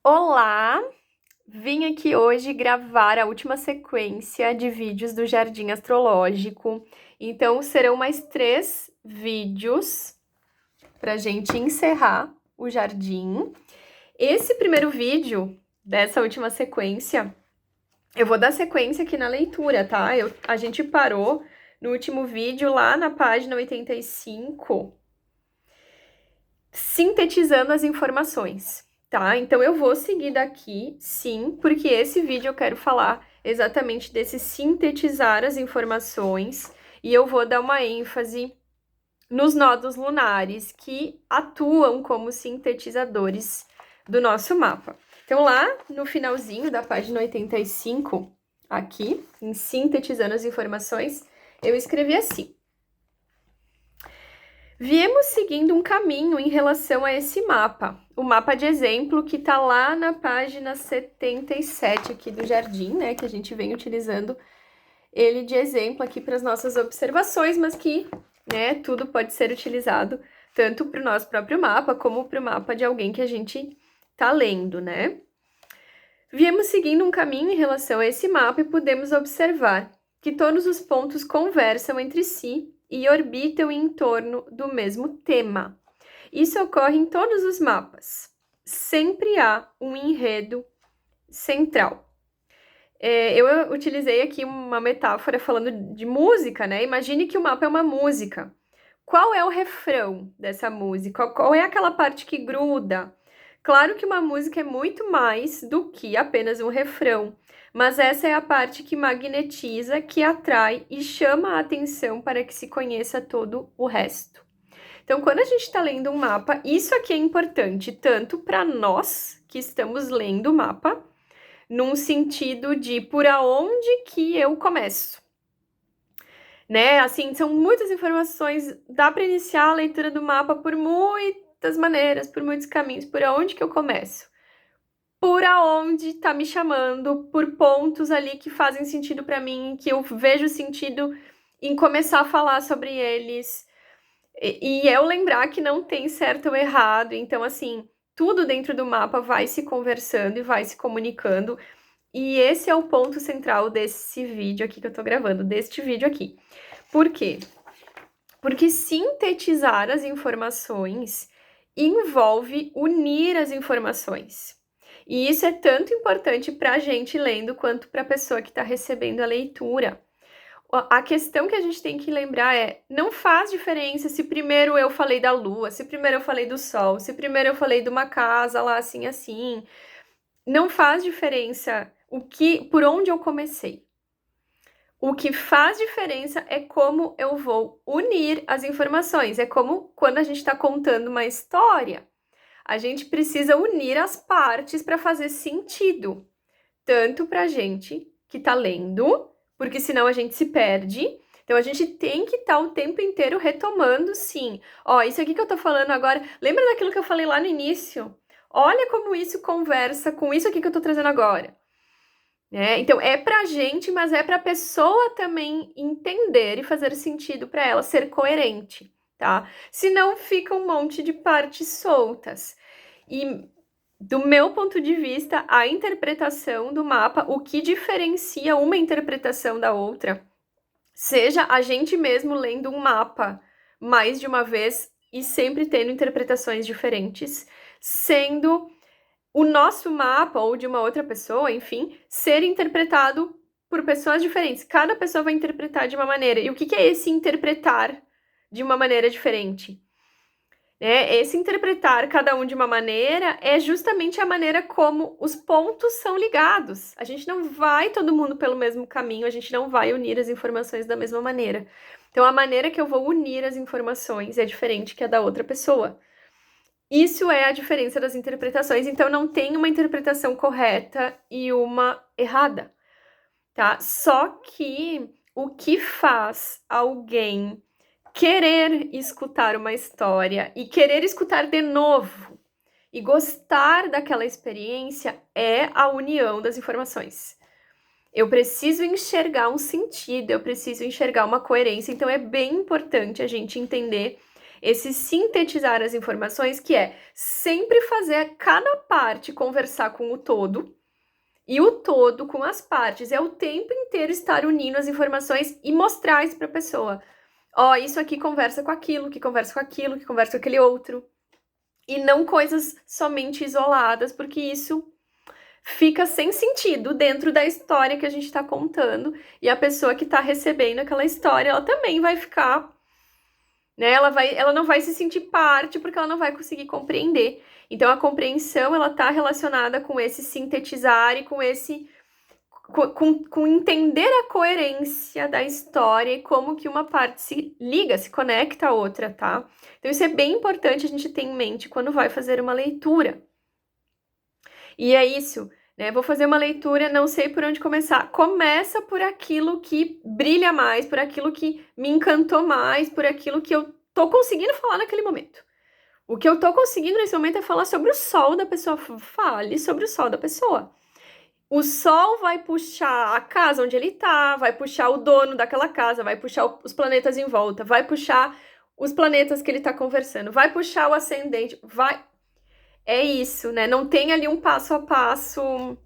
Olá! Vim aqui hoje gravar a última sequência de vídeos do Jardim Astrológico. Então, serão mais 3 vídeos para a gente encerrar o jardim. Esse primeiro vídeo dessa última sequência, eu vou dar sequência aqui na leitura, tá? A gente parou no último vídeo lá na página 85, sintetizando as informações. Tá? Então eu vou seguir daqui, sim, porque esse vídeo eu quero falar exatamente desse sintetizar as informações e eu vou dar uma ênfase nos nodos lunares que atuam como sintetizadores do nosso mapa. Então lá no finalzinho da página 85, aqui, em sintetizando as informações, eu escrevi assim: viemos seguindo um caminho em relação a esse mapa, o mapa de exemplo que está lá na página 77 aqui do jardim, né, que a gente vem utilizando ele de exemplo aqui para as nossas observações, mas que, né, tudo pode ser utilizado tanto para o nosso próprio mapa, como para o mapa de alguém que a gente está lendo, né. Viemos seguindo um caminho em relação a esse mapa e podemos observar que todos os pontos conversam entre si e orbitam em torno do mesmo tema. Isso ocorre em todos os mapas. Sempre há um enredo central. Eu utilizei aqui uma metáfora falando de música, né? Imagine que o mapa é uma música. Qual é o refrão dessa música? Qual é aquela parte que gruda? Claro que uma música é muito mais do que apenas um refrão, mas essa é a parte que magnetiza, que atrai e chama a atenção para que se conheça todo o resto. Então, quando a gente está lendo um mapa, isso aqui é importante tanto para nós que estamos lendo o mapa, num sentido de por aonde que eu começo. Né? Assim, são muitas informações, dá para iniciar a leitura do mapa por muitas maneiras, por muitos caminhos, por aonde que eu começo? Por aonde tá me chamando, por pontos ali que fazem sentido para mim, que eu vejo sentido em começar a falar sobre eles. E eu lembrar que não tem certo ou errado, então assim, tudo dentro do mapa vai se conversando e vai se comunicando. E esse é o ponto central desse vídeo aqui que eu tô gravando, deste vídeo aqui. Por quê? Porque sintetizar as informações envolve unir as informações. E isso é tanto importante para a gente lendo quanto para a pessoa que está recebendo a leitura. A questão que a gente tem que lembrar é, não faz diferença se primeiro eu falei da lua, se primeiro eu falei do sol, se primeiro eu falei de uma casa lá assim assim. Não faz diferença por onde eu comecei. O que faz diferença é como eu vou unir as informações. É como quando a gente está contando uma história. A gente precisa unir as partes para fazer sentido. Tanto para a gente que está lendo, porque senão a gente se perde. Então a gente tem que estar o tempo inteiro retomando, sim. Ó, isso aqui que eu tô falando agora, lembra daquilo que eu falei lá no início? Olha como isso conversa com isso aqui que eu tô trazendo agora. Então, é pra gente, mas é pra pessoa também entender e fazer sentido para ela, ser coerente, tá? Senão fica um monte de partes soltas. E do meu ponto de vista, a interpretação do mapa, o que diferencia uma interpretação da outra, seja a gente mesmo lendo um mapa mais de uma vez e sempre tendo interpretações diferentes, sendo o nosso mapa ou de uma outra pessoa, enfim, ser interpretado por pessoas diferentes. Cada pessoa vai interpretar de uma maneira. E o que é esse interpretar de uma maneira diferente? Esse interpretar cada um de uma maneira é justamente a maneira como os pontos são ligados. A gente não vai todo mundo pelo mesmo caminho, a gente não vai unir as informações da mesma maneira. Então, a maneira que eu vou unir as informações é diferente que a da outra pessoa. Isso é a diferença das interpretações, então não tem uma interpretação correta e uma errada, tá? Só que o que faz alguém querer escutar uma história e querer escutar de novo e gostar daquela experiência é a união das informações. Eu preciso enxergar um sentido, eu preciso enxergar uma coerência, então é bem importante a gente entender esse sintetizar as informações, que é sempre fazer cada parte conversar com o todo e o todo com as partes. É o tempo inteiro estar unindo as informações e mostrar isso para a pessoa. Ó, isso aqui conversa com aquilo, que conversa com aquilo, que conversa com aquele outro. E não coisas somente isoladas, porque isso fica sem sentido dentro da história que a gente está contando. E a pessoa que está recebendo aquela história, ela também vai ficar, né? Ela não vai se sentir parte, porque ela não vai conseguir compreender. Então, a compreensão, ela está relacionada com esse sintetizar e com esse... Com entender a coerência da história e como que uma parte se liga, se conecta à outra, tá? Então, isso é bem importante a gente ter em mente quando vai fazer uma leitura. E é isso, né? Vou fazer uma leitura, não sei por onde começar. Começa por aquilo que brilha mais, por aquilo que me encantou mais, por aquilo que eu tô conseguindo falar naquele momento. O que eu tô conseguindo nesse momento é falar sobre o sol da pessoa. Fale sobre o sol da pessoa. O sol vai puxar a casa onde ele tá, vai puxar o dono daquela casa, vai puxar os planetas em volta, vai puxar os planetas que ele tá conversando, vai puxar o ascendente, vai... É isso, né? Não tem ali um passo a passo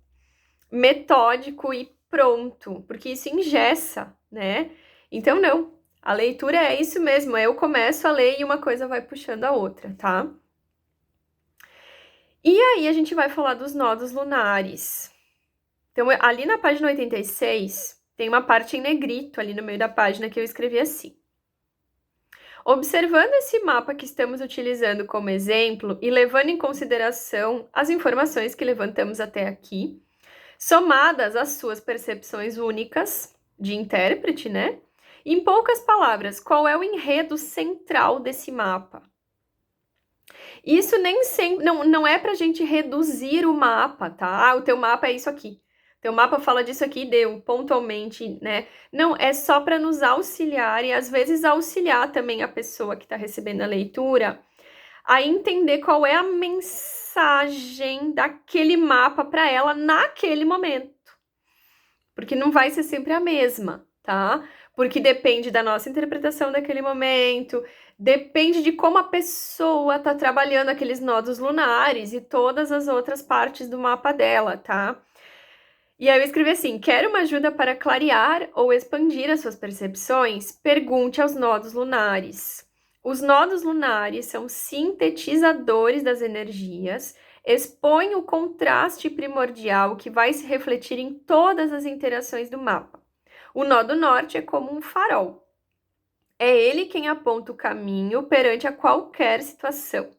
metódico e pronto, porque isso engessa, né? Então, não. A leitura é isso mesmo, eu começo a ler e uma coisa vai puxando a outra, tá? E aí a gente vai falar dos nodos lunares. Então, ali na página 86, tem uma parte em negrito ali no meio da página que eu escrevi assim. Observando esse mapa que estamos utilizando como exemplo e levando em consideração as informações que levantamos até aqui, somadas às suas percepções únicas de intérprete, né? Em poucas palavras, qual é o enredo central desse mapa? Isso nem sempre, não é pra gente reduzir o mapa, tá? Ah, o teu mapa é isso aqui. Teu mapa fala disso aqui, deu, pontualmente, né? Não, é só para nos auxiliar e às vezes auxiliar também a pessoa que está recebendo a leitura a entender qual é a mensagem daquele mapa para ela naquele momento. Porque não vai ser sempre a mesma, tá? Porque depende da nossa interpretação daquele momento, depende de como a pessoa tá trabalhando aqueles nodos lunares e todas as outras partes do mapa dela, tá? E aí eu escrevi assim: quer uma ajuda para clarear ou expandir as suas percepções? Pergunte aos nodos lunares. Os nodos lunares são sintetizadores das energias, expõem o contraste primordial que vai se refletir em todas as interações do mapa. O nó do norte é como um farol. É ele quem aponta o caminho perante a qualquer situação.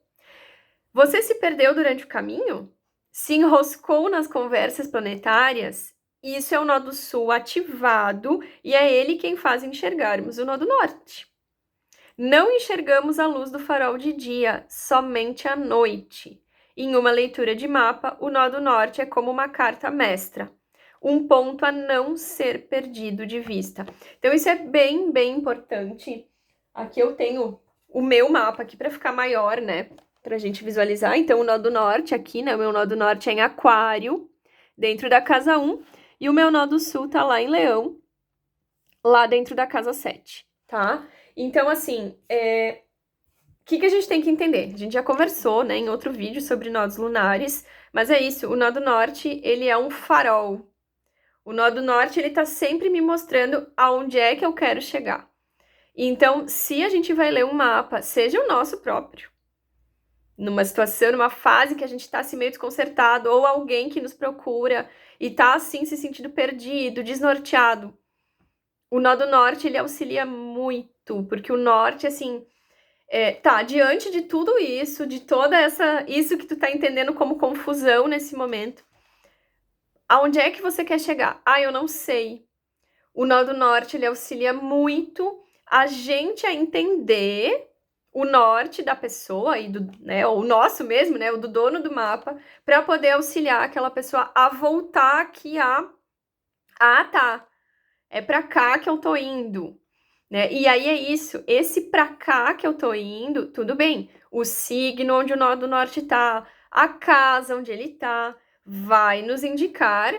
Você se perdeu durante o caminho? Se enroscou nas conversas planetárias? Isso é o nó do sul ativado e é ele quem faz enxergarmos o nó do norte. Não enxergamos a luz do farol de dia, somente à noite. Em uma leitura de mapa, o nó do norte é como uma carta mestra, um ponto a não ser perdido de vista. Então isso é bem, bem importante. Aqui eu tenho o meu mapa aqui para ficar maior, né? Pra gente visualizar. Então, o nó do norte aqui, né? O meu nó do norte é em Aquário, dentro da casa 1. E o meu nó do sul tá lá em Leão, lá dentro da casa 7, tá? Então, assim, o que a gente tem que entender? A gente já conversou, né, em outro vídeo sobre nodos lunares, mas é isso, o nó do norte, ele é um farol. O nó do norte, ele tá sempre me mostrando aonde é que eu quero chegar. Então, se a gente vai ler um mapa, seja o nosso próprio, numa situação, numa fase que a gente tá assim meio desconcertado, ou alguém que nos procura e tá assim se sentindo perdido, desnorteado, o nó do norte, ele auxilia muito, porque o norte, assim, tá, diante de tudo isso, de toda isso que tu tá entendendo como confusão nesse momento, aonde é que você quer chegar? Ah, eu não sei. O nó do norte, ele auxilia muito a gente a entender o norte da pessoa, e né, o nosso mesmo, né, o do dono do mapa, para poder auxiliar aquela pessoa a voltar aqui tá, é para cá que eu tô indo, né? E aí é isso, esse para cá que eu tô indo, tudo bem. O signo onde o nó do norte tá, a casa onde ele tá, vai nos indicar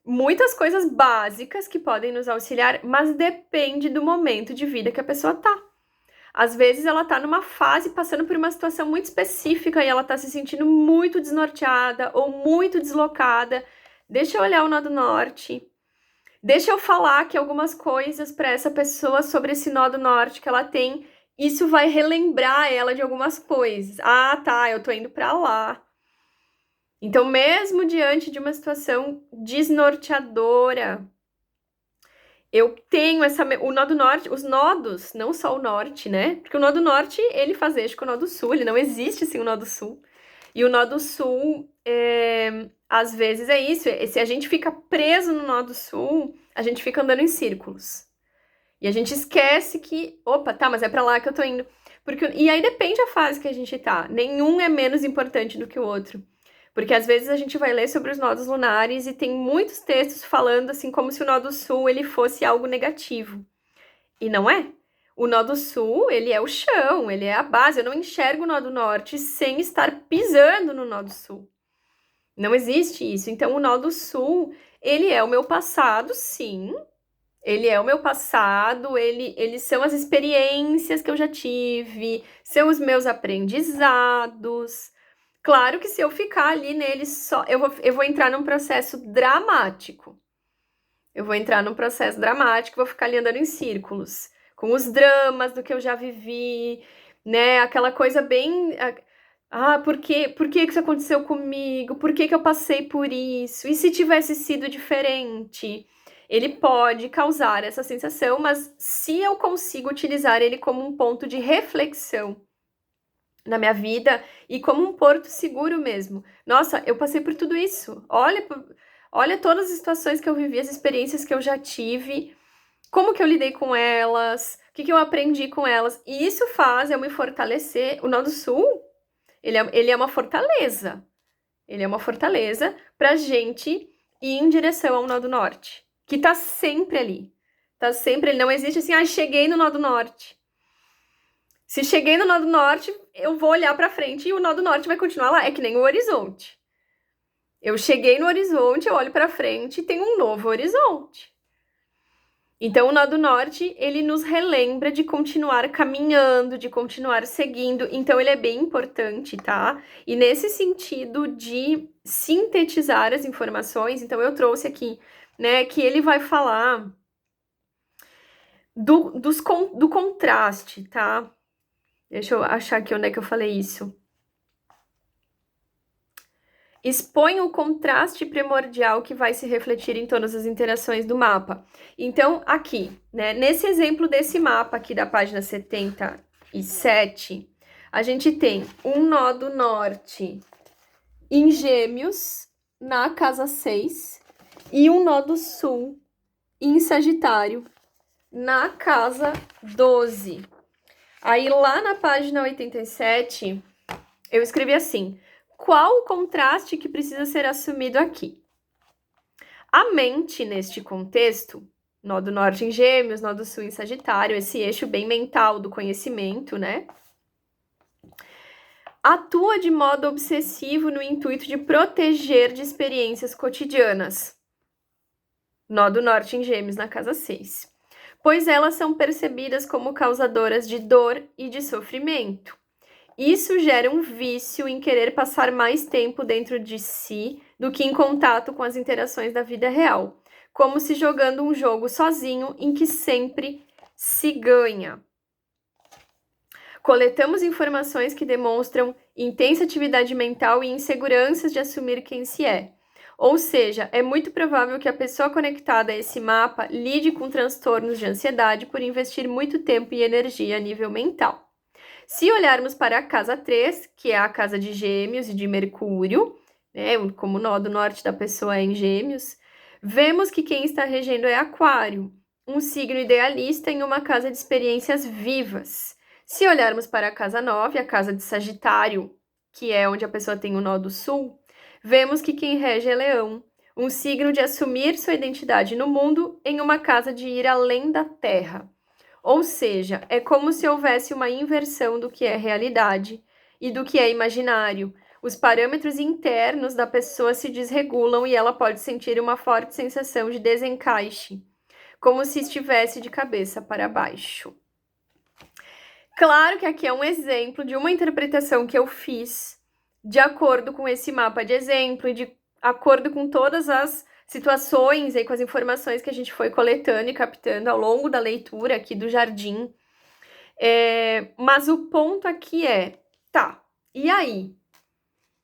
muitas coisas básicas que podem nos auxiliar, mas depende do momento de vida que a pessoa tá. Às vezes ela tá numa fase passando por uma situação muito específica e ela tá se sentindo muito desnorteada ou muito deslocada. Deixa eu olhar o nó do norte. Deixa eu falar aqui algumas coisas para essa pessoa sobre esse nó do norte que ela tem. Isso vai relembrar ela de algumas coisas. Ah, tá, eu tô indo para lá. Então, mesmo diante de uma situação desnorteadora, eu tenho o nó do norte, os nodos, não só o norte, né? Porque o nó do norte, ele faz eixo com o nó do sul, ele não existe assim o nó do sul. E o nó do sul, às vezes é isso, se a gente fica preso no nó do sul, a gente fica andando em círculos. E a gente esquece que, opa, tá, mas é pra lá que eu tô indo. E aí depende da fase que a gente tá. Nenhum é menos importante do que o outro. Porque às vezes a gente vai ler sobre os nodos lunares e tem muitos textos falando assim como se o nó do sul ele fosse algo negativo. E não é. O nó do sul, ele é o chão, ele é a base. Eu não enxergo o nó do norte sem estar pisando no nó do sul. Não existe isso. Então, o nó do sul, ele é o meu passado, sim. Ele é o meu passado, eles são as experiências que eu já tive, são os meus aprendizados. Claro que se eu ficar ali nele só, eu vou entrar num processo dramático. Eu vou entrar num processo dramático, vou ficar ali andando em círculos, com os dramas do que eu já vivi, né? Aquela coisa bem. Por que isso aconteceu comigo? Por que eu passei por isso? E se tivesse sido diferente? Ele pode causar essa sensação, mas se eu consigo utilizar ele como um ponto de reflexão na minha vida e como um porto seguro mesmo. Nossa, eu passei por tudo isso. Olha todas as situações que eu vivi, as experiências que eu já tive, como que eu lidei com elas, o que eu aprendi com elas. E isso faz eu me fortalecer. O Nó do Sul, ele é uma fortaleza. Ele é uma fortaleza pra gente ir em direção ao Nó do Norte, que tá sempre ali. Tá sempre ali. Não existe assim, cheguei no Nó do Norte. Se cheguei no Nó do Norte, eu vou olhar pra frente e o Nó do Norte vai continuar lá. É que nem o horizonte. Eu cheguei no horizonte, eu olho pra frente e tem um novo horizonte. Então, o Nó do Norte, ele nos relembra de continuar caminhando, de continuar seguindo. Então, ele é bem importante, tá? E nesse sentido de sintetizar as informações, então eu trouxe aqui, né, que ele vai falar do contraste, tá? Deixa eu achar aqui onde é que eu falei isso. Expõe o contraste primordial que vai se refletir em todas as interações do mapa. Então, aqui, né, nesse exemplo desse mapa aqui da página 77, a gente tem um nó do norte em Gêmeos, na casa 6, e um nó do sul em Sagitário, na casa 12. Aí, lá na página 87, eu escrevi assim: qual o contraste que precisa ser assumido aqui? A mente, neste contexto, nó do norte em Gêmeos, nó do sul em Sagitário, esse eixo bem mental do conhecimento, né? Atua de modo obsessivo no intuito de proteger de experiências cotidianas. Nó do norte em Gêmeos, na casa 6. Pois elas são percebidas como causadoras de dor e de sofrimento. Isso gera um vício em querer passar mais tempo dentro de si do que em contato com as interações da vida real, como se jogando um jogo sozinho em que sempre se ganha. Coletamos informações que demonstram intensa atividade mental e inseguranças de assumir quem se é. Ou seja, é muito provável que a pessoa conectada a esse mapa lide com transtornos de ansiedade por investir muito tempo e energia a nível mental. Se olharmos para a casa 3, que é a casa de Gêmeos e de Mercúrio, né, como o nó do norte da pessoa é em Gêmeos, vemos que quem está regendo é Aquário, um signo idealista em uma casa de experiências vivas. Se olharmos para a casa 9, a casa de Sagitário, que é onde a pessoa tem o nó do sul, vemos que quem rege é Leão, um signo de assumir sua identidade no mundo em uma casa de ir além da Terra. Ou seja, é como se houvesse uma inversão do que é realidade e do que é imaginário. Os parâmetros internos da pessoa se desregulam e ela pode sentir uma forte sensação de desencaixe, como se estivesse de cabeça para baixo. Claro que aqui é um exemplo de uma interpretação que eu fiz de acordo com esse mapa de exemplo e de acordo com todas as situações e com as informações que a gente foi coletando e captando ao longo da leitura aqui do jardim. Mas o ponto aqui tá, e aí?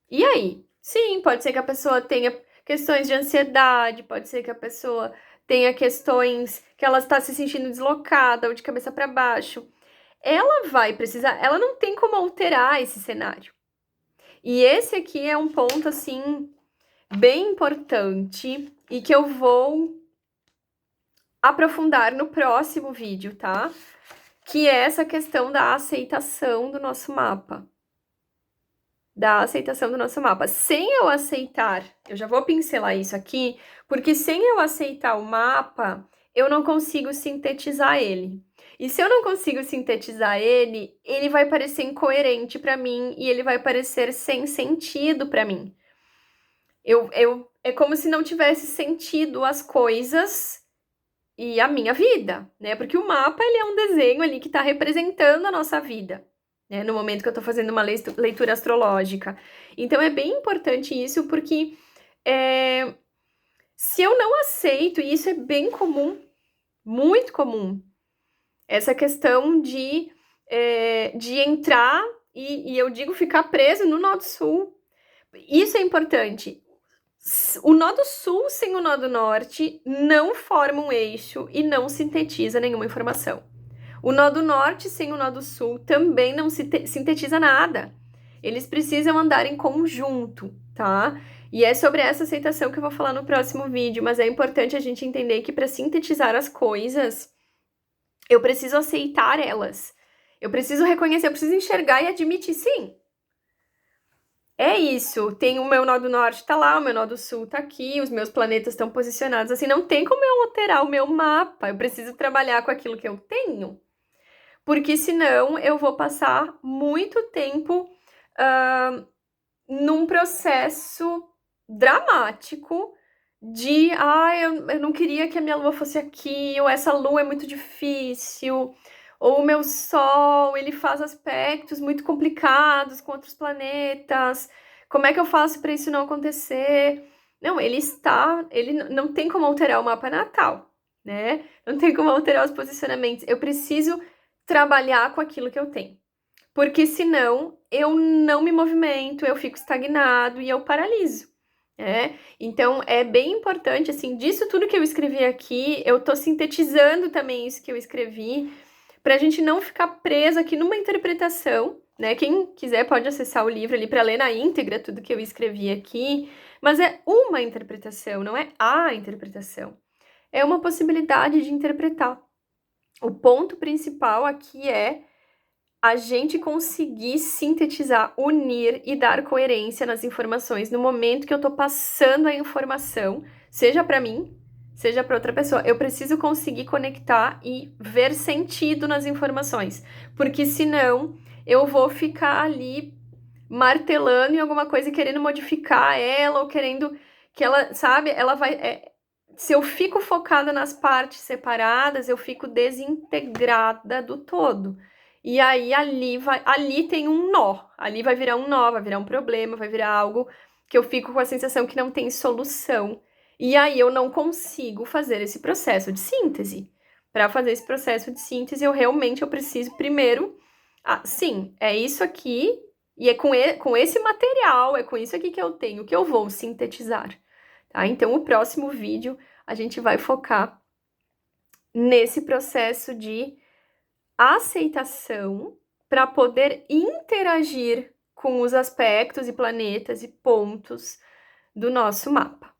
E aí? Sim, pode ser que a pessoa tenha questões de ansiedade, pode ser que a pessoa tenha questões que ela está se sentindo deslocada ou de cabeça para baixo. Ela vai precisar, ela não tem como alterar esse cenário. E esse aqui é um ponto, assim, bem importante e que eu vou aprofundar no próximo vídeo, tá? Que é essa questão da aceitação do nosso mapa. Da aceitação do nosso mapa. Sem eu aceitar, eu já vou pincelar isso aqui, porque sem eu aceitar o mapa, eu não consigo sintetizar ele. E se eu não consigo sintetizar ele, ele vai parecer incoerente para mim e ele vai parecer sem sentido para mim. É como se não tivesse sentido as coisas e a minha vida, né? Porque o mapa, ele é um desenho ali que está representando a nossa vida, né? No momento que eu estou fazendo uma leitura astrológica. Então, é bem importante isso, porque se eu não aceito, e isso é bem comum, muito comum, essa questão de entrar, e eu digo ficar preso no Nó do Sul. Isso é importante. O nó do sul sem o nó do norte não forma um eixo e não sintetiza nenhuma informação. O nó do norte sem o nó do sul também não sintetiza nada. Eles precisam andar em conjunto, tá? E é sobre essa aceitação que eu vou falar no próximo vídeo, mas é importante a gente entender que para sintetizar as coisas, eu preciso aceitar elas. Eu preciso reconhecer, eu preciso enxergar e admitir, sim, é isso, tem o meu nó do norte tá lá, o meu nó do sul tá aqui, os meus planetas estão posicionados assim, não tem como eu alterar o meu mapa, eu preciso trabalhar com aquilo que eu tenho, porque senão eu vou passar muito tempo num processo dramático de, eu não queria que a minha lua fosse aqui, ou essa lua é muito difícil, ou o meu sol, ele faz aspectos muito complicados com outros planetas, como é que eu faço para isso não acontecer? Não, ele não tem como alterar o mapa natal, né? Não tem como alterar os posicionamentos. Eu preciso trabalhar com aquilo que eu tenho. Porque senão eu não me movimento, eu fico estagnado e eu paraliso. Então, é bem importante, assim, disso tudo que eu escrevi aqui, eu tô sintetizando também isso que eu escrevi, para a gente não ficar preso aqui numa interpretação, né? Quem quiser pode acessar o livro ali para ler na íntegra tudo que eu escrevi aqui, mas é uma interpretação, não é a interpretação. É uma possibilidade de interpretar. O ponto principal aqui é a gente conseguir sintetizar, unir e dar coerência nas informações no momento que eu tô passando a informação, seja para mim, seja para outra pessoa. Eu preciso conseguir conectar e ver sentido nas informações, porque senão eu vou ficar ali martelando em alguma coisa e querendo modificar ela ou querendo que ela, sabe, ela vai. Se eu fico focada nas partes separadas, eu fico desintegrada do todo. E aí ali tem um nó, ali vai virar um nó, vai virar um problema, vai virar algo que eu fico com a sensação que não tem solução. E aí eu não consigo fazer esse processo de síntese. Para fazer esse processo de síntese, eu preciso primeiro, sim, é isso aqui e é com esse material, é com isso aqui que eu tenho que eu vou sintetizar, tá? Então o próximo vídeo a gente vai focar nesse processo de aceitação para poder interagir com os aspectos e planetas e pontos do nosso mapa.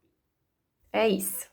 É isso.